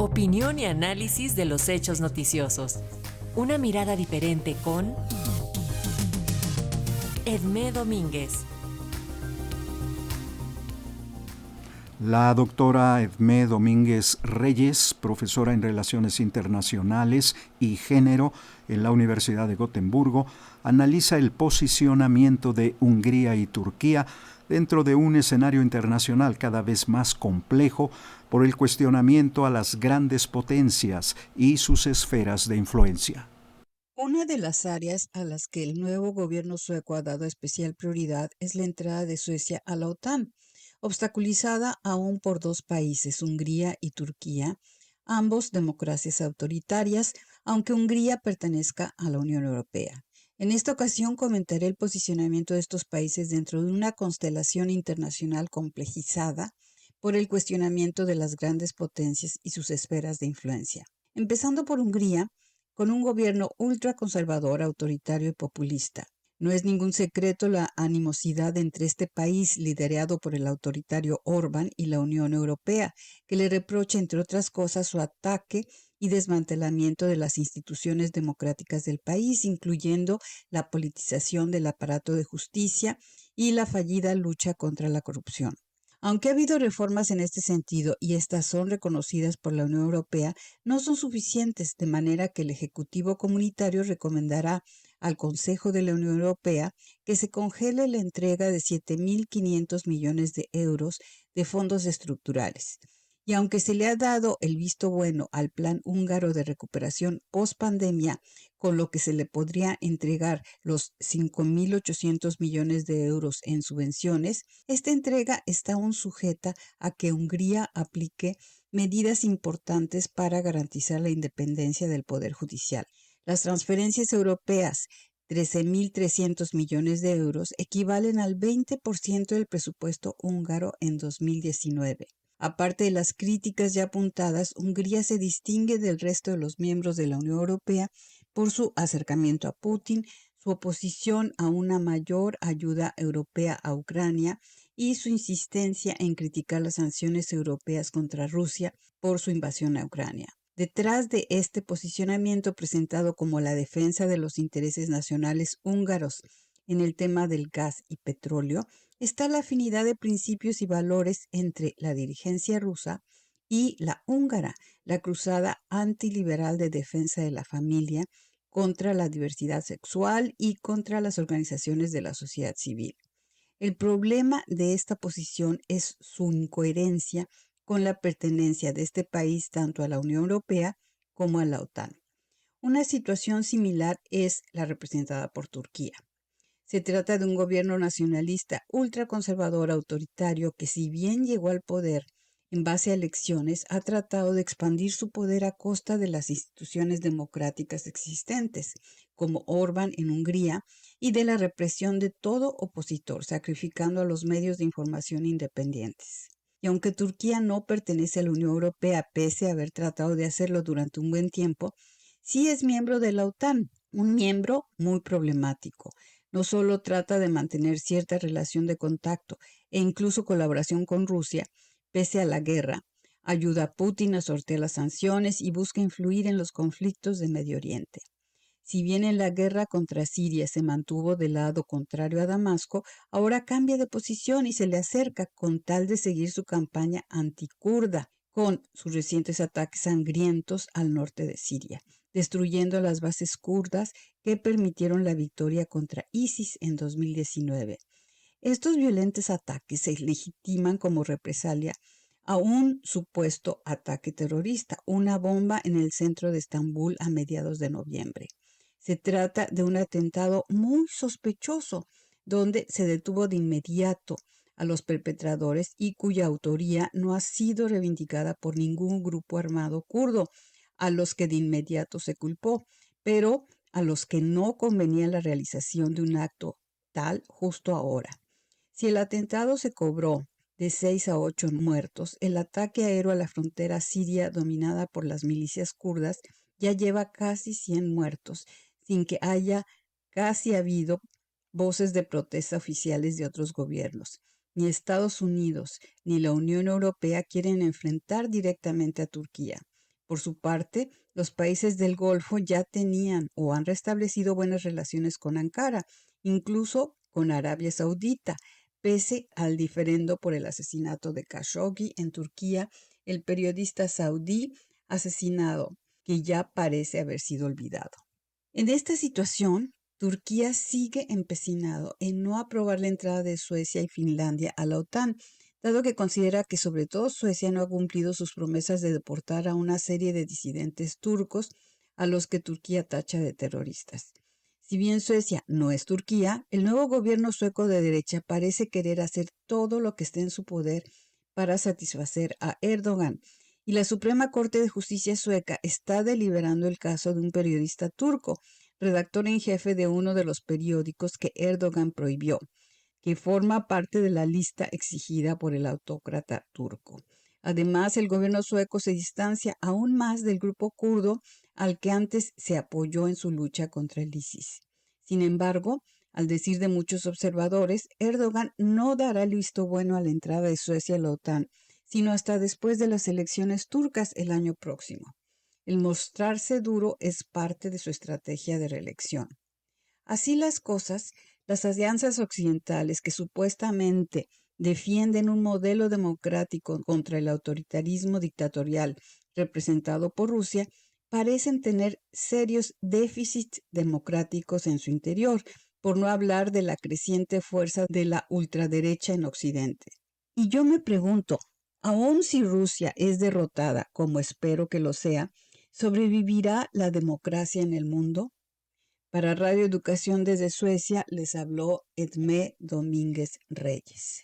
Opinión y análisis de los hechos noticiosos. Una mirada diferente con Edmé Domínguez. La doctora Edmé Domínguez Reyes, profesora en Relaciones Internacionales y Género en la Universidad de Gotemburgo, analiza el posicionamiento de Hungría y Turquía dentro de un escenario internacional cada vez más complejo por el cuestionamiento a las grandes potencias y sus esferas de influencia. Una de las áreas a las que el nuevo gobierno sueco ha dado especial prioridad es la entrada de Suecia a la OTAN, obstaculizada aún por dos países, Hungría y Turquía, ambos democracias autoritarias, aunque Hungría pertenezca a la Unión Europea. En esta ocasión comentaré el posicionamiento de estos países dentro de una constelación internacional complejizada por el cuestionamiento de las grandes potencias y sus esferas de influencia. Empezando por Hungría, con un gobierno ultraconservador, autoritario y populista. No es ningún secreto la animosidad entre este país, liderado por el autoritario Orbán, y la Unión Europea, que le reprocha, entre otras cosas, su ataque y desmantelamiento de las instituciones democráticas del país, incluyendo la politización del aparato de justicia y la fallida lucha contra la corrupción. Aunque ha habido reformas en este sentido y estas son reconocidas por la Unión Europea, no son suficientes, de manera que el Ejecutivo Comunitario recomendará al Consejo de la Unión Europea que se congele la entrega de 7.500 millones de euros de fondos estructurales. Y aunque se le ha dado el visto bueno al Plan Húngaro de Recuperación post-pandemia, con lo que se le podría entregar los 5.800 millones de euros en subvenciones, esta entrega está aún sujeta a que Hungría aplique medidas importantes para garantizar la independencia del Poder Judicial. Las transferencias europeas, 13.300 millones de euros, equivalen al 20% del presupuesto húngaro en 2019. Aparte de las críticas ya apuntadas, Hungría se distingue del resto de los miembros de la Unión Europea por su acercamiento a Putin, su oposición a una mayor ayuda europea a Ucrania y su insistencia en criticar las sanciones europeas contra Rusia por su invasión a Ucrania. Detrás de este posicionamiento presentado como la defensa de los intereses nacionales húngaros en el tema del gas y petróleo, está la afinidad de principios y valores entre la dirigencia rusa y la húngara, la cruzada antiliberal de defensa de la familia contra la diversidad sexual y contra las organizaciones de la sociedad civil. El problema de esta posición es su incoherencia con la pertenencia de este país tanto a la Unión Europea como a la OTAN. Una situación similar es la representada por Turquía. Se trata de un gobierno nacionalista ultraconservador autoritario que, si bien llegó al poder en base a elecciones, ha tratado de expandir su poder a costa de las instituciones democráticas existentes, como Orbán en Hungría, y de la represión de todo opositor, sacrificando a los medios de información independientes. Y aunque Turquía no pertenece a la Unión Europea, pese a haber tratado de hacerlo durante un buen tiempo, sí es miembro de la OTAN, un miembro muy problemático. No solo trata de mantener cierta relación de contacto e incluso colaboración con Rusia, pese a la guerra, ayuda a Putin a sortear las sanciones y busca influir en los conflictos de Medio Oriente. Si bien en la guerra contra Siria se mantuvo del lado contrario a Damasco, ahora cambia de posición y se le acerca con tal de seguir su campaña antikurda, con sus recientes ataques sangrientos al norte de Siria, destruyendo las bases kurdas que permitieron la victoria contra ISIS en 2019. Estos violentos ataques se legitiman como represalia a un supuesto ataque terrorista, una bomba en el centro de Estambul a mediados de noviembre. Se trata de un atentado muy sospechoso, donde se detuvo de inmediato a los perpetradores y cuya autoría no ha sido reivindicada por ningún grupo armado kurdo, a los que de inmediato se culpó, pero a los que no convenía la realización de un acto tal justo ahora. Si el atentado se cobró de 6 a 8 muertos, el ataque aéreo a la frontera siria dominada por las milicias kurdas ya lleva casi 100 muertos, sin que haya casi habido voces de protesta oficiales de otros gobiernos. Ni Estados Unidos ni la Unión Europea quieren enfrentar directamente a Turquía, Por su parte, los países del Golfo ya tenían o han restablecido buenas relaciones con Ankara, incluso con Arabia Saudita, pese al diferendo por el asesinato de Khashoggi en Turquía, el periodista saudí asesinado, que ya parece haber sido olvidado. En esta situación, Turquía sigue empecinado en no aprobar la entrada de Suecia y Finlandia a la OTAN, dado que considera que sobre todo Suecia no ha cumplido sus promesas de deportar a una serie de disidentes turcos a los que Turquía tacha de terroristas. Si bien Suecia no es Turquía, el nuevo gobierno sueco de derecha parece querer hacer todo lo que esté en su poder para satisfacer a Erdogan, y la Suprema Corte de Justicia sueca está deliberando el caso de un periodista turco, redactor en jefe de uno de los periódicos que Erdogan prohibió, que forma parte de la lista exigida por el autócrata turco. Además, el gobierno sueco se distancia aún más del grupo kurdo al que antes se apoyó en su lucha contra el ISIS. Sin embargo, al decir de muchos observadores, Erdogan no dará el visto bueno a la entrada de Suecia a la OTAN, sino hasta después de las elecciones turcas el año próximo. El mostrarse duro es parte de su estrategia de reelección. Así las cosas, las alianzas occidentales que supuestamente defienden un modelo democrático contra el autoritarismo dictatorial representado por Rusia, parecen tener serios déficits democráticos en su interior, por no hablar de la creciente fuerza de la ultraderecha en Occidente. Y yo me pregunto, aun si Rusia es derrotada, como espero que lo sea, ¿sobrevivirá la democracia en el mundo? Para Radio Educación desde Suecia les habló Edmé Domínguez Reyes.